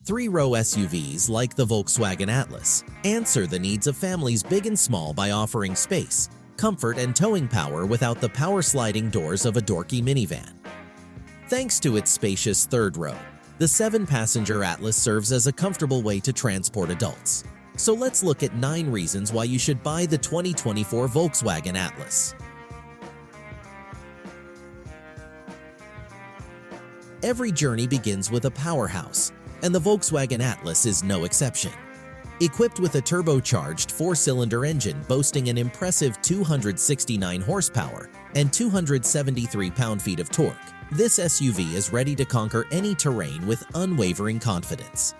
Three-row SUVs like the Volkswagen Atlas answer the needs of families big and small by offering space, comfort, and towing power without the power-sliding doors of a dorky minivan. Thanks to its spacious third row, the 7-passenger Atlas serves as a comfortable way to transport adults. So let's look at 9 reasons why you should buy the 2024 Volkswagen Atlas. Every journey begins with a powerhouse, and the Volkswagen Atlas is no exception. Equipped with a turbocharged 4-cylinder engine boasting an impressive 269 horsepower and 273 pound-feet of torque, this SUV is ready to conquer any terrain with unwavering confidence.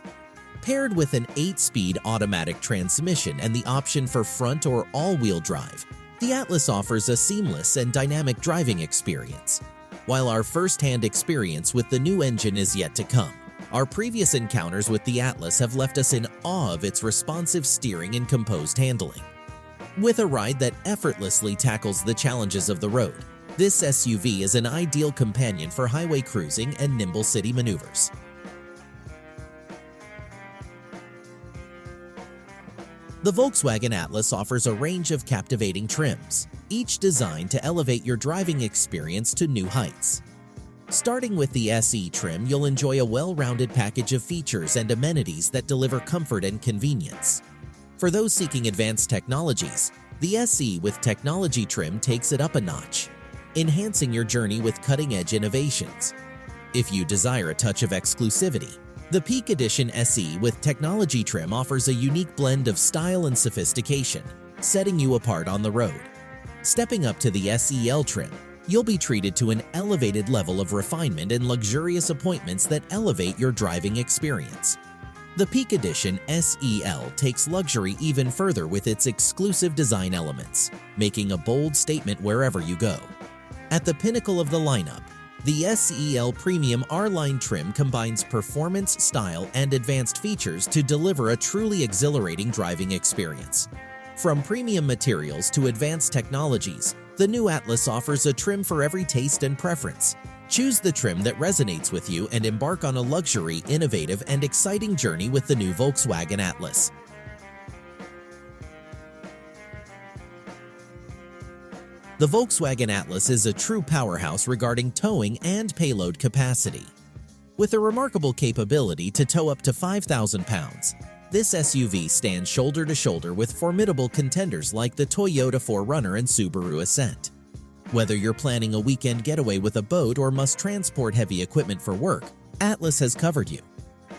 Paired with an 8-speed automatic transmission and the option for front or all-wheel drive, the Atlas offers a seamless and dynamic driving experience. While our first-hand experience with the new engine is yet to come, our previous encounters with the Atlas have left us in awe of its responsive steering and composed handling. With a ride that effortlessly tackles the challenges of the road, this SUV is an ideal companion for highway cruising and nimble city maneuvers. The Volkswagen Atlas offers a range of captivating trims, each designed to elevate your driving experience to new heights. Starting with the SE trim, you'll enjoy a well-rounded package of features and amenities that deliver comfort and convenience. For those seeking advanced technologies, the SE with technology trim takes it up a notch, enhancing your journey with cutting-edge innovations. If you desire a touch of exclusivity, the Peak Edition SE with technology trim offers a unique blend of style and sophistication, setting you apart on the road. Stepping up to the SEL trim, you'll be treated to an elevated level of refinement and luxurious appointments that elevate your driving experience. The Peak Edition SEL takes luxury even further with its exclusive design elements, making a bold statement wherever you go. At the pinnacle of the lineup, the SEL Premium R-Line trim combines performance, style, and advanced features to deliver a truly exhilarating driving experience. From premium materials to advanced technologies, the new Atlas offers a trim for every taste and preference. Choose the trim that resonates with you and embark on a luxury, innovative, and exciting journey with the new Volkswagen Atlas. The Volkswagen Atlas is a true powerhouse regarding towing and payload capacity. With a remarkable capability to tow up to 5,000 pounds, this SUV stands shoulder to shoulder with formidable contenders like the Toyota 4Runner and Subaru Ascent. Whether you're planning a weekend getaway with a boat or must transport heavy equipment for work, Atlas has covered you.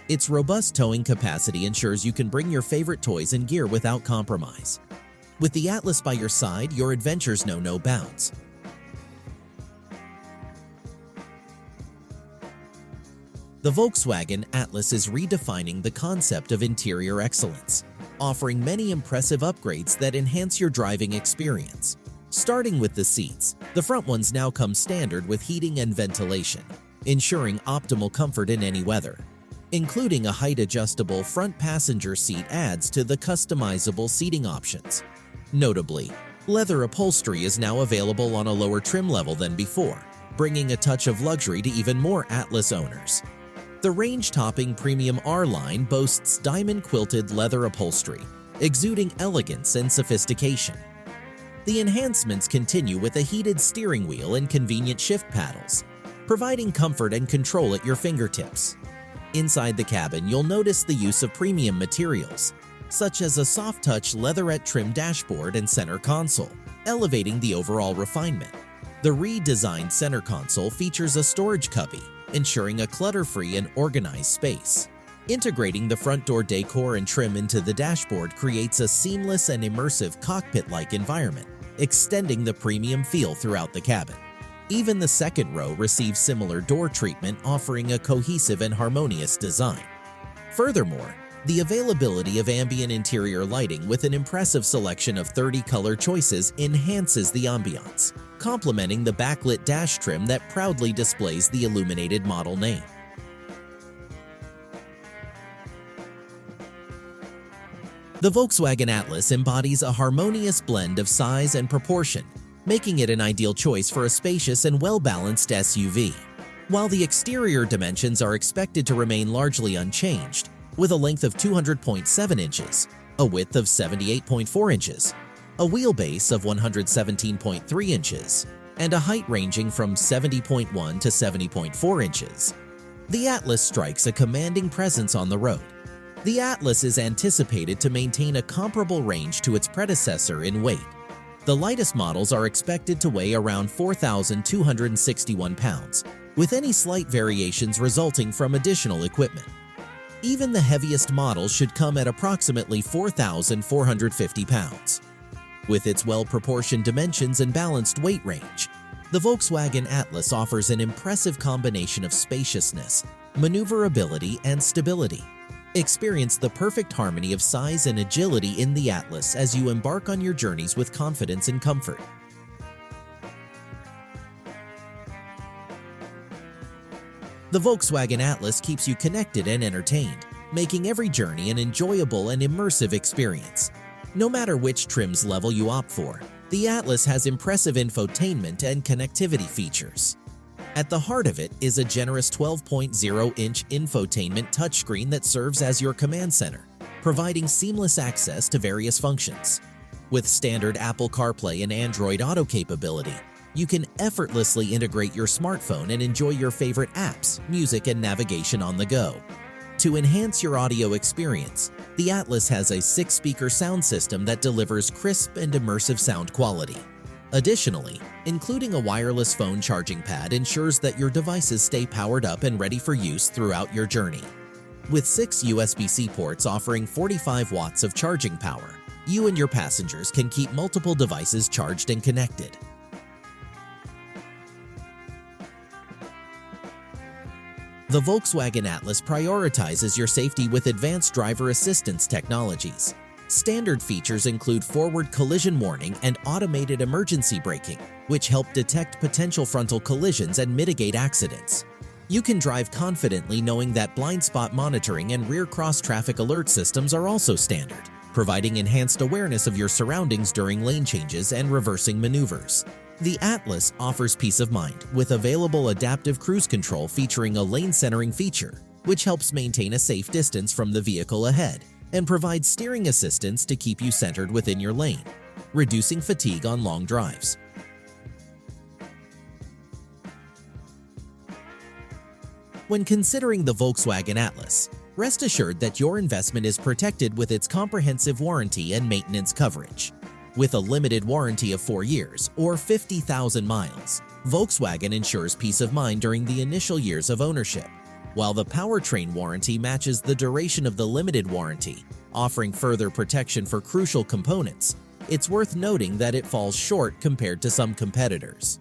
Its robust towing capacity ensures you can bring your favorite toys and gear without compromise. With the Atlas by your side, your adventures know no bounds. The Volkswagen Atlas is redefining the concept of interior excellence, offering many impressive upgrades that enhance your driving experience. Starting with the seats, the front ones now come standard with heating and ventilation, ensuring optimal comfort in any weather. Including a height-adjustable front passenger seat adds to the customizable seating options. Notably, leather upholstery is now available on a lower trim level than before, bringing a touch of luxury to even more Atlas owners. The range-topping Premium R-Line boasts diamond-quilted leather upholstery, exuding elegance and sophistication. The enhancements continue with a heated steering wheel and convenient shift paddles, providing comfort and control at your fingertips. Inside the cabin, you'll notice the use of premium materials, such as a soft-touch leatherette-trimmed dashboard and center console, elevating the overall refinement. The redesigned center console features a storage cubby, ensuring a clutter-free and organized space. Integrating the front door decor and trim into the dashboard creates a seamless and immersive cockpit-like environment, extending the premium feel throughout the cabin. Even the second row receives similar door treatment, offering a cohesive and harmonious design. Furthermore, the availability of ambient interior lighting with an impressive selection of 30 color choices enhances the ambiance, complementing the backlit dash trim that proudly displays the illuminated model name. The Volkswagen Atlas embodies a harmonious blend of size and proportion, making it an ideal choice for a spacious and well-balanced SUV. While the exterior dimensions are expected to remain largely unchanged, with a length of 200.7 inches, a width of 78.4 inches, a wheelbase of 117.3 inches, and a height ranging from 70.1 to 70.4 inches. The Atlas strikes a commanding presence on the road. The Atlas is anticipated to maintain a comparable range to its predecessor in weight. The lightest models are expected to weigh around 4,261 pounds, with any slight variations resulting from additional equipment. Even the heaviest models should come at approximately 4,450 pounds. With its well-proportioned dimensions and balanced weight range, the Volkswagen Atlas offers an impressive combination of spaciousness, maneuverability, and stability. Experience the perfect harmony of size and agility in the Atlas as you embark on your journeys with confidence and comfort. The Volkswagen Atlas keeps you connected and entertained, making every journey an enjoyable and immersive experience. No matter which trims level you opt for, the Atlas has impressive infotainment and connectivity features. At the heart of it is a generous 12.0-inch infotainment touchscreen that serves as your command center, providing seamless access to various functions. With standard Apple CarPlay and Android Auto capability, you can effortlessly integrate your smartphone and enjoy your favorite apps, music, and navigation on the go. To enhance your audio experience, the Atlas has a 6-speaker sound system that delivers crisp and immersive sound quality. Additionally, including a wireless phone charging pad ensures that your devices stay powered up and ready for use throughout your journey. With 6 USB-C ports offering 45 watts of charging power, you and your passengers can keep multiple devices charged and connected. The Volkswagen Atlas prioritizes your safety with advanced driver assistance technologies. Standard features include forward collision warning and automated emergency braking, which help detect potential frontal collisions and mitigate accidents. You can drive confidently knowing that blind spot monitoring and rear cross-traffic alert systems are also standard, providing enhanced awareness of your surroundings during lane changes and reversing maneuvers. The Atlas offers peace of mind with available adaptive cruise control featuring a lane centering feature, which helps maintain a safe distance from the vehicle ahead and provides steering assistance to keep you centered within your lane, reducing fatigue on long drives. When considering the Volkswagen Atlas, rest assured that your investment is protected with its comprehensive warranty and maintenance coverage. With a limited warranty of 4 years or 50,000 miles, Volkswagen ensures peace of mind during the initial years of ownership, while the powertrain warranty matches the duration of the limited warranty, offering further protection for crucial components. It's worth noting that it falls short compared to some competitors.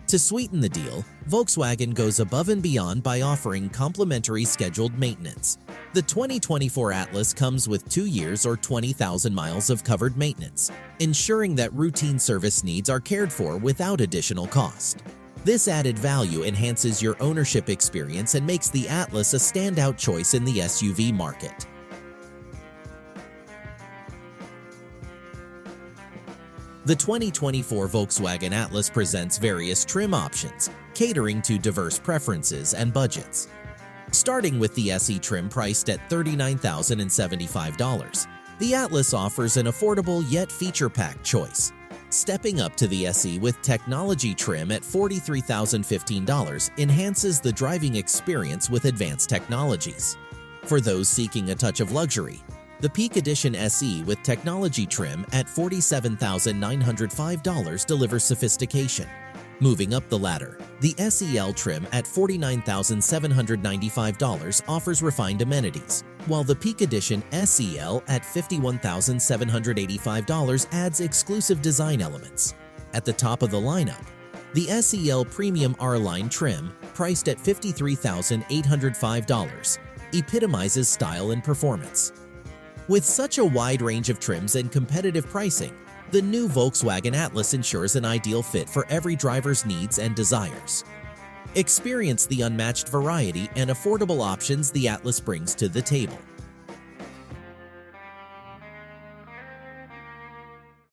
To sweeten the deal, Volkswagen goes above and beyond by offering complimentary scheduled maintenance. The 2024 Atlas comes with 2 years or 20,000 miles of covered maintenance, ensuring that routine service needs are cared for without additional cost. This added value enhances your ownership experience and makes the Atlas a standout choice in the SUV market. The 2024 Volkswagen Atlas presents various trim options, catering to diverse preferences and budgets. Starting with the SE trim priced at $39,075, the Atlas offers an affordable yet feature-packed choice. Stepping up to the SE with technology trim at $43,015 enhances the driving experience with advanced technologies. For those seeking a touch of luxury, the Peak Edition SE with technology trim at $47,905 delivers sophistication. Moving up the ladder, the SEL trim at $49,795 offers refined amenities, while the Peak Edition SEL at $51,785 adds exclusive design elements. At the top of the lineup, the SEL Premium R-Line trim, priced at $53,805, epitomizes style and performance. With such a wide range of trims and competitive pricing, the new Volkswagen Atlas ensures an ideal fit for every driver's needs and desires. Experience the unmatched variety and affordable options the Atlas brings to the table.